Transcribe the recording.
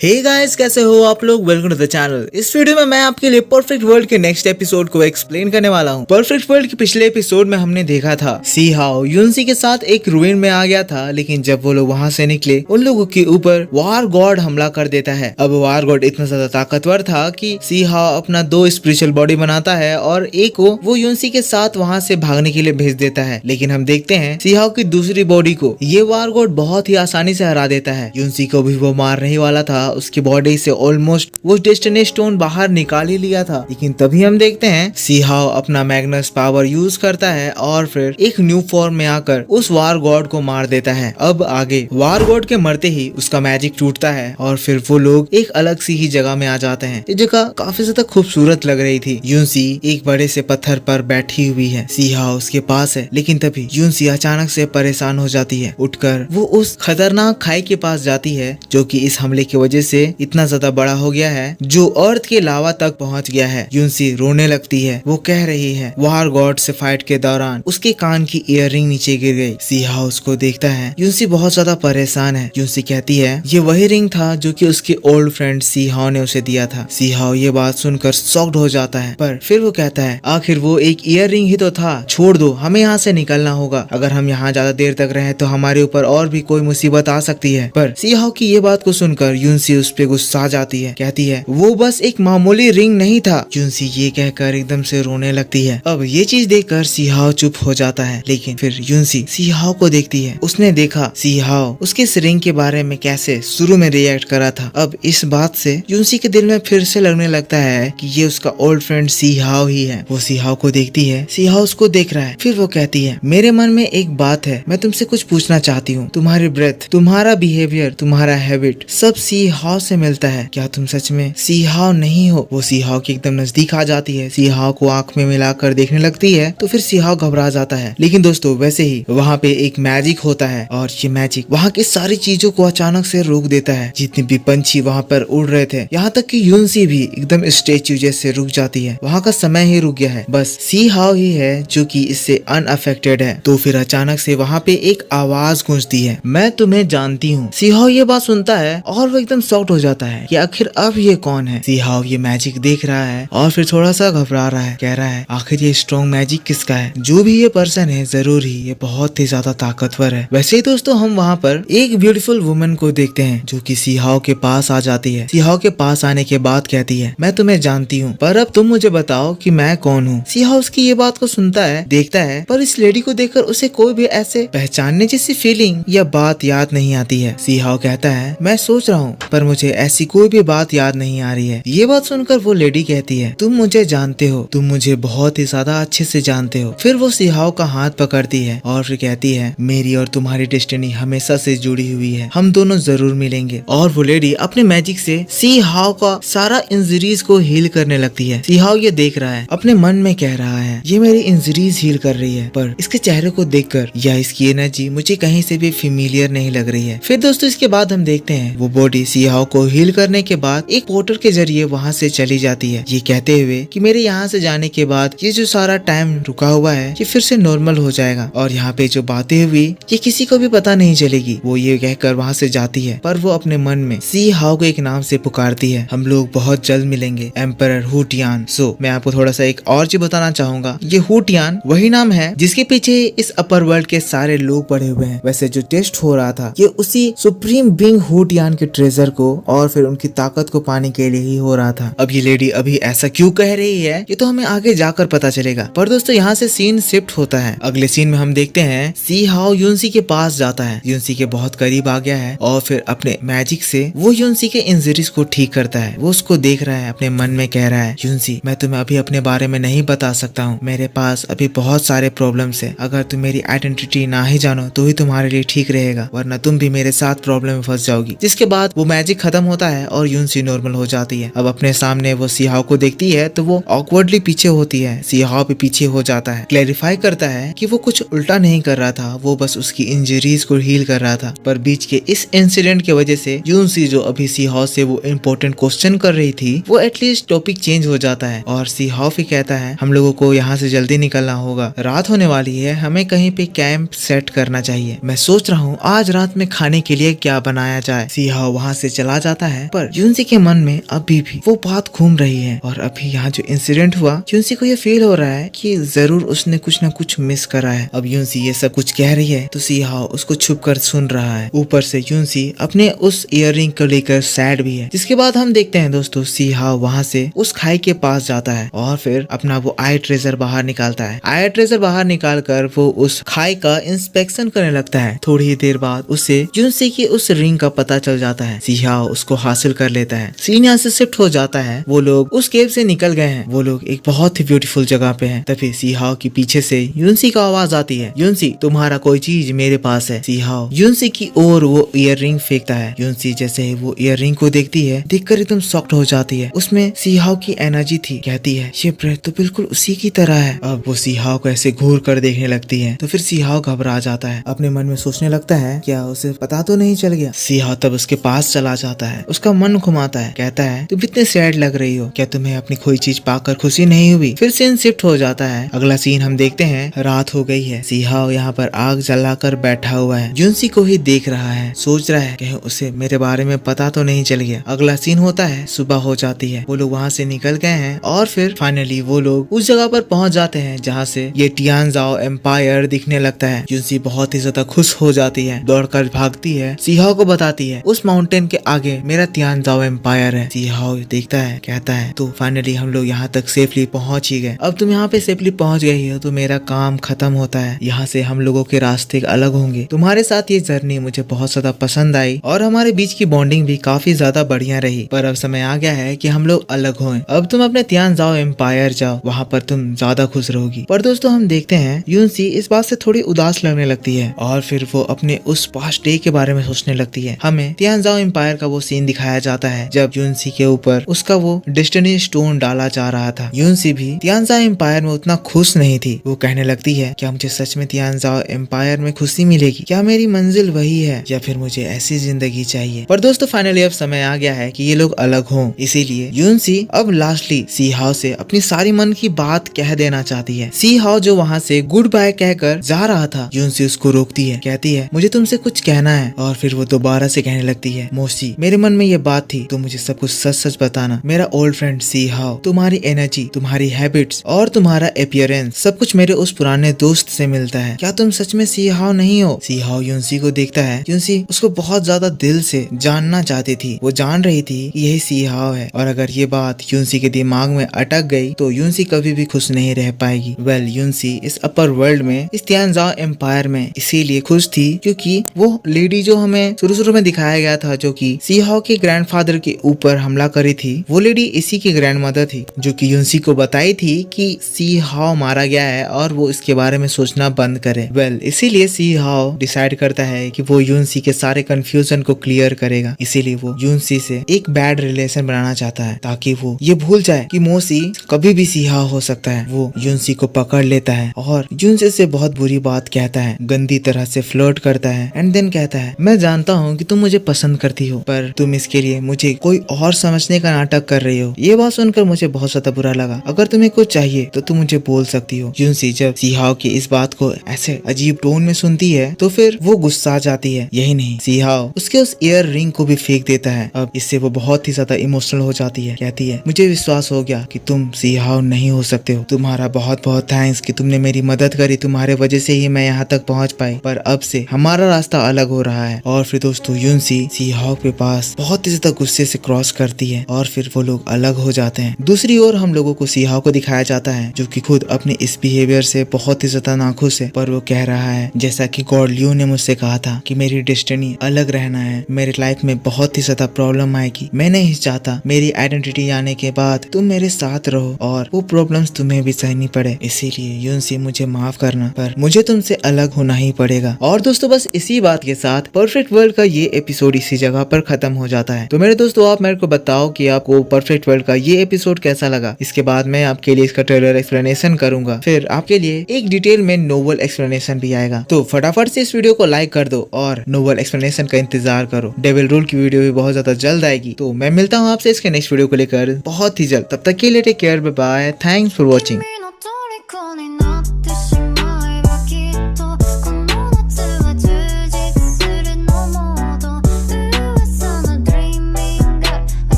Hey guys, कैसे हो आप लोग। Welcome to the channel. इस वीडियो में मैं आपके लिए परफेक्ट वर्ल्ड के नेक्स्ट एपिसोड को एक्सप्लेन करने वाला हूँ। परफेक्ट वर्ल्ड के पिछले एपिसोड में हमने देखा था सी हाओ युनसी के साथ एक रूइन में आ गया था, लेकिन जब वो लोग वहाँ से निकले उन लोगों के ऊपर वार गॉड हमला कर देता है। अब वार गॉड इतना ज्यादा ताकतवर था कि सी हाओ अपना 2 स्पिरिचुअल बॉडी बनाता है और एक को वो युनसी के साथ वहाँ से भागने के लिए भेज देता है। लेकिन हम देखते हैं सी हाओ की दूसरी बॉडी को ये वार गॉड बहुत ही आसानी से हरा देता है। युनसी को भी वो मारने ही वाला था, उसकी बॉडी से ऑलमोस्ट वो डेस्टिनी स्टोन बाहर निकाल ही लिया था। लेकिन तभी हम देखते हैं सी हाओ अपना मैग्नस पावर यूज करता है और फिर एक न्यू फॉर्म में आकर उस वार गॉड को मार देता है। अब आगे वार गॉड के मरते ही उसका मैजिक टूटता है और फिर वो लोग एक अलग सी ही जगह में आ जाते हैं। ये जगह काफी ज्यादा खूबसूरत लग रही थी। युनसी एक बड़े से पत्थर पर बैठी हुई है, सी हाओ उसके पास है। लेकिन तभी युनसी अचानक से परेशान हो जाती है। उठकर वो उस खतरनाक खाई के पास जाती है जो कि इस हमले की वजह से इतना ज्यादा बड़ा हो गया है, जो अर्थ के लावा तक पहुंच गया है। युनसी रोने लगती है। वो कह रही है वार गॉड से फाइट के दौरान उसके कान की इयररिंग नीचे गिर गई। सी हाओ उसको देखता है। युनसी बहुत ज्यादा परेशान है। युनसी कहती है ये वही रिंग था जो कि उसके ओल्ड फ्रेंड सी हाओ ने उसे दिया था। सी हाओ ये बात सुनकर शॉक्ड हो जाता है, पर फिर वो कहता है आखिर वो एक इयररिंग ही तो था, छोड़ दो, हमें यहाँ से निकलना होगा। अगर हम यहाँ ज्यादा देर तक रहे तो हमारे ऊपर और भी कोई मुसीबत आ सकती है। पर सी हाओ की ये बात को सुनकर युनसी उस पे गुस्सा जाती है। कहती है वो बस एक मामूली रिंग नहीं था। युनसी ये कहकर एकदम से रोने लगती है। अब ये चीज देखकर सी हाओ चुप हो जाता है। लेकिन फिर युनसी सी हाओ को देखती है। उसने देखा सी हाओ उसके इस रिंग के बारे में कैसे शुरू में रिएक्ट करा था। अब इस बात से युनसी के दिल में फिर से लगने लगता है कि ये उसका ओल्ड फ्रेंड सी हाओ ही है। वो सी हाओ को देखती है। सी हाओ उसको देख रहा है। फिर वो कहती है मेरे मन में एक बात है, मैं तुमसे कुछ पूछना चाहती हूँ। तुम्हारी ब्रेथ, तुम्हारा बिहेवियर, तुम्हारा हैबिट सब सी हाओ से मिलता है। क्या तुम सच में सी हाओ नहीं हो? वो सी हाओ के एकदम नजदीक आ जाती है। सी हाओ को आंख में मिलाकर देखने लगती है तो फिर सी हाओ घबरा जाता है। लेकिन दोस्तों वैसे ही वहाँ पे एक मैजिक होता है और ये मैजिक वहाँ की सारी चीजों को अचानक से रोक देता है। जितने भी पंछी वहाँ पर उड़ रहे थे, यहाँ तक कि युनसी भी एकदम स्टेच्यू जैसे रुक जाती है। वहाँ का समय ही रुक गया है, बस सी हाओ ही है जो कि इससे अनअफेक्टेड है। तो फिर अचानक से वहाँ पे एक आवाज गूंजती है, मैं तुम्हें जानती हूँ। सी हाओ ये बात सुनता है और वो एकदम शॉक्ड हो जाता है कि आखिर अब ये कौन है। सी हाओ ये मैजिक देख रहा है और फिर थोड़ा सा घबरा रहा है। कह रहा है आखिर ये स्ट्रॉन्ग मैजिक किसका है? जो भी ये पर्सन है जरूर ही ये बहुत ही ज्यादा ताकतवर है। वैसे ही दोस्तों हम वहाँ पर एक ब्यूटीफुल वुमन को देखते हैं जो कि सी हाओ के पास आ जाती है। सी हाओ के पास आने के बाद कहती है मैं तुम्हें जानती हूँ, पर अब तुम मुझे बताओ कि मैं कौन हूँ। सी हाओ उसकी ये बात को सुनता है, देखता है, पर इस लेडी को देखकर उसे कोई भी ऐसे पहचानने जैसी फीलिंग या बात याद नहीं आती है। सी हाओ कहता है मैं सोच रहा हूँ पर मुझे ऐसी कोई भी बात याद नहीं आ रही है। ये बात सुनकर वो लेडी कहती है तुम मुझे जानते हो, तुम मुझे बहुत ही ज्यादा अच्छे से जानते हो। फिर वो सी हाओ का हाथ पकड़ती है और फिर कहती है मेरी और तुम्हारी डेस्टिनी हमेशा से जुड़ी हुई है, हम दोनों जरूर मिलेंगे। और वो लेडी अपने मैजिक से सी हाओ का सारा इंजरीज को हील करने लगती है। सी हाओ ये देख रहा है, अपने मन में कह रहा है ये मेरी इंजरीज हील कर रही है, पर इसके चेहरे को देखकर या इसकी एनर्जी मुझे कहीं से भी फेमिलियर नहीं लग रही है। फिर दोस्तों इसके बाद हम देखते हैं वो बॉडी सी हाओ को हील करने के बाद एक पोर्टल के जरिए वहाँ से चली जाती है, ये कहते हुए कि मेरे यहाँ से जाने के बाद ये जो सारा टाइम रुका हुआ है ये फिर से नॉर्मल हो जाएगा और यहाँ पे जो बातें हुई ये किसी को भी पता नहीं चलेगी। वो ये कहकर वहाँ से जाती है, पर वो अपने मन में सी हाओ को एक नाम से पुकारती है, हम लोग बहुत जल्द मिलेंगे, एम्परर हु टियान। सो मैं आपको थोड़ा सा एक और चीज बताना चाहूंगा, ये हु टियान वही नाम है जिसके पीछे इस अपर वर्ल्ड के सारे लोग पड़े हुए हैं। वैसे जो टेस्ट हो रहा था ये उसी सुप्रीम बीइंग हु टियान के ट्रेजर को और फिर उनकी ताकत को पाने के लिए ही हो रहा था। अब ये लेडी अभी ऐसा क्यों कह रही है ये तो हमें आगे जाकर पता चलेगा। पर दोस्तों यहाँ से सीन शिफ्ट होता है। अगले सीन में हम देखते हैं सी हाओ युनसी के पास जाता है, युनसी के बहुत करीब आ गया है और फिर अपने मैजिक से वो युनसी के इंजरीज को ठीक करता है। वो उसको देख रहा है, अपने मन में कह रहा है युनसी मैं तुम्हें अभी अपने बारे में नहीं बता सकता हूँ, मेरे पास अभी बहुत सारे प्रॉब्लम्स है, अगर तुम मेरी आइडेंटिटी ना ही जानो तो ही तुम्हारे लिए ठीक रहेगा, वरना तुम भी मेरे साथ प्रॉब्लम में फंस जाओगी। जिसके बाद वो मैजिक खत्म होता है और युनसी नॉर्मल हो जाती है। अब अपने सामने वो सी हाओ को देखती है तो वो ऑकवर्डली पीछे होती है, सी हाओ भी पीछे हो जाता है। क्लैरिफाई करता है कि वो कुछ उल्टा नहीं कर रहा था, वो बस उसकी इंजरीज को हील कर रहा था। पर बीच के इस इंसिडेंट की वजह से युनसी जो अभी सी हाओ से वो इम्पोर्टेंट क्वेश्चन कर रही थी वो एटलीस्ट टॉपिक चेंज हो जाता है और सी हाओ भी कहता है हम लोगों को यहाँ से जल्दी निकलना होगा, रात होने वाली है, हमें कहीं पे कैंप सेट करना चाहिए। मैं सोच रहा हूँ आज रात में खाने के लिए क्या बनाया जाए। सी हाओ वहाँ से चला जाता है। पर यूनसी के मन में अभी भी वो बात घूम रही है और अभी यहाँ जो इंसिडेंट हुआ, यूनसी को ये फील हो रहा है कि जरूर उसने कुछ न कुछ मिस करा है। अब यूनसी ये सब कुछ कह रही है तो सी हाओ उसको छुप कर सुन रहा है। ऊपर से यूनसी अपने उस इयररिंग को लेकर सैड भी है। जिसके बाद हम देखते हैं दोस्तों सी हाओ वहाँ से उस खाई के पास जाता है और फिर अपना वो आई ट्रेजर बाहर निकालता है। आई ट्रेजर बाहर निकाल कर वो उस खाई का इंस्पेक्शन करने लगता है। थोड़ी ही देर बाद उसे यूनसी की उस रिंग का पता चल जाता है। सी हाओ उसको हासिल कर लेता है। सीन यहाँ से शिफ्ट हो जाता है। वो लोग उस केव से निकल गए हैं। वो लोग एक बहुत ही ब्यूटीफुल जगह पे हैं। तभी सी हाओ की पीछे से यूनसी का आवाज आती है, यूनसी तुम्हारा कोई चीज मेरे पास है। सी हाओ यूनसी की ओर वो ईयर रिंग फेंकता है। यूनसी जैसे ही वो ईयर रिंग को देखती है, देखकर एकदम शॉक्ड हो जाती है। उसमें सी हाओ की एनर्जी थी। कहती है ये ब्रेथ तो बिल्कुल उसी की तरह है। अब वो सी हाओ को ऐसे घूर कर देखने लगती है तो फिर सी हाओ घबरा जाता है। अपने मन में सोचने लगता है क्या उसे पता तो नहीं चल गया। सी हाओ तब उसके पास चला जाता है, उसका मन घुमाता है। कहता है तुम इतने सैड लग रही हो, क्या तुम्हें अपनी कोई चीज पाकर खुशी नहीं हुई। फिर सीन शिफ्ट हो जाता है। अगला सीन हम देखते हैं रात हो गई है। सी हाओ यहाँ पर आग जलाकर बैठा हुआ है। यूनसी को ही देख रहा है, सोच रहा है कहीं उसे मेरे बारे में पता तो नहीं चल गया। अगला सीन होता है सुबह हो जाती है। वो लोग वहाँ से निकल गए हैं और फिर फाइनली वो लोग उस जगह पर पहुंच जाते हैं जहाँ से ये टियानजाओ एम्पायर दिखने लगता है। यूनसी बहुत ही ज्यादा खुश हो जाती है, दौड़कर भागती है, सी हाओ को बताती है उस माउंटेन के आगे मेरा टियानजाओ एम्पायर है। सी हाओ देखता है, कहता है तो फाइनली हम लोग यहाँ तक सेफली पहुंच ही गए। अब तुम यहाँ पे सेफली पहुंच गई हो तो मेरा काम खत्म होता है। यहाँ से हम लोगों के रास्ते अलग होंगे। तुम्हारे साथ ये जर्नी मुझे बहुत ज्यादा पसंद आई और हमारे बीच की बॉन्डिंग भी काफी ज्यादा बढ़िया रही। पर अब समय आ गया है कि हम लोग अलग हों। अब तुम अपने तियानजाओ एम्पायर जाओ, वहाँ पर तुम ज्यादा खुश रहोगी। पर दोस्तों हम देखते हैं यूनसी इस बात से थोड़ी उदास लगने लगती है और फिर वो अपने उस पास्ट डे के बारे में सोचने लगती है। हमें तियानजाओ एम्पायर का वो सीन दिखाया जाता है जब यूनसी के ऊपर उसका वो डेस्टिनी स्टोन डाला जा रहा था। यूनसी भी तियानजाओ एम्पायर में उतना खुश नहीं थी। वो कहने लगती है क्या मुझे सच में तियानजाओ एम्पायर में खुशी मिलेगी, क्या मेरी मंजिल वही है या फिर मुझे ऐसी जिंदगी चाहिए। पर दोस्तों फाइनली अब समय आ गया है कि ये लोग अलग हों। इसीलिए यूनसी अब लास्टली सी हाओ से अपनी सारी मन की बात कह देना चाहती है। सी हाओ जो वहाँ से गुड बाय कहकर जा रहा था, यूनसी उसको रोकती है। कहती है मुझे तुमसे कुछ कहना है। और फिर वो दोबारा से कहने लगती है मोशी मेरे मन में ये बात थी, तुम मुझे सब कुछ सच सच बताना। मेरा ओल्ड फ्रेंड सी हाओ, तुम्हारी एनर्जी, तुम्हारी हैबिट्स और तुम्हारा अपीयरेंस सब कुछ मेरे उस पुराने दोस्त से मिलता है। क्या तुम सच में सी हाओ नहीं हो। सी हाओ यूनसी को देखता है। यूनसी उसको बहुत ज्यादा दिल से जानना चाहती थी। वो जान रही थी यही सी हाओ है और अगर ये बात यूनसी के दिमाग में अटक गई तो यूनसी कभी भी खुश नहीं रह पाएगी। वेल यूनसी इस अपर वर्ल्ड में, इस तियानजाओ एम्पायर में इसीलिए खुश थी क्योंकि वो लेडी जो हमें शुरू में दिखाया गया था जो कि सी हाओ के ग्रैंडफादर के ऊपर हमला करी थी, वो लेडी इसी की ग्रैंडमदर थी जो कि यूनसी को बताई थी कि सी हाओ मारा गया है और वो इसके बारे में सोचना बंद करे। वेल इसीलिए सी हाओ डिसाइड करता है कि वो यूनसी के सारे कंफ्यूजन को क्लियर करेगा। इसीलिए वो यूनसी से एक बैड रिलेशन बनाना चाहता है ताकि वो ये भूल जाए कि मोशी कभी भी सी हाओ हो सकता है। वो यूनसी को पकड़ लेता है और यूनसी से बहुत बुरी बात कहता है, गंदी तरह से फ्लर्ट करता है एंड देन कहता है मैं जानता हूँ कि तुम मुझे पसंद करती हो पर तुम इसके लिए मुझे कोई और समझने का नाटक कर रही हो। ये बात सुनकर मुझे बहुत ज्यादा बुरा लगा। अगर तुम्हें कुछ चाहिए तो तुम मुझे बोल सकती हो। यूनसी जब सी हाओ की इस बात को ऐसे अजीब टोन में सुनती है तो फिर वो गुस्सा जाती है। यही नहीं, सी हाओ उसके उस ईयर रिंग को भी फेंक देता है। अब इससे वो बहुत ही ज्यादा इमोशनल हो जाती है। कहती है मुझे विश्वास हो गया कि तुम सी हाओ नहीं हो सकते हो। तुम्हारा बहुत बहुत थैंक्स कि तुमने मेरी मदद करी। तुम्हारे वजह से ही मैं यहाँ तक पहुँच पाई। पर अब से हमारा रास्ता अलग हो रहा है। और फिर दोस्तों यूनसी सी हाओ के पास बहुत ही ज्यादा गुस्से से क्रॉस करती है और फिर वो लोग अलग हो जाते हैं। दूसरी ओर हम लोगों को सी हाओ को दिखाया जाता है जो कि खुद अपने इस बिहेवियर से बहुत ही ज्यादा नाखुश है। पर वो कह रहा है जैसा कि गॉड लियो ने मुझसे कहा था कि मेरी डेस्टिनी अलग रहना है, मेरे लाइफ में बहुत ही ज्यादा प्रॉब्लम आएगी। मैं नहीं चाहता मेरी आइडेंटिटी आने के बाद तुम मेरे साथ रहो और वो प्रॉब्लम्स तुम्हें भी सहनी पड़े। इसीलिए यूनसी मुझे माफ करना, पर मुझे तुमसे अलग होना ही पड़ेगा। और दोस्तों बस इसी बात के साथ परफेक्ट वर्ल्ड का ये एपिसोड इसी जगह पर खत्म हो जाता है। तो मेरे दोस्तों आप मेरे को बताओ कि आपको परफेक्ट वर्ल्ड का ये एपिसोड कैसा लगा। इसके बाद मैं आपके लिए इसका ट्रेलर एक्सप्लेनेशन करूंगा, फिर आपके लिए एक डिटेल में नोवेल एक्सप्लेनेशन भी आएगा। तो फटाफट से इस वीडियो को लाइक कर दो और नोवेल एक्सप्लेनेशन का इंतजार करो। डेविल रूल की वीडियो भी बहुत ज्यादा जल्द आएगी। तो मैं मिलता हूँ आपसे इसके नेक्स्ट वीडियो को लेकर बहुत ही जल्द। तब तक के लिए take care, bye bye, thanks for watching.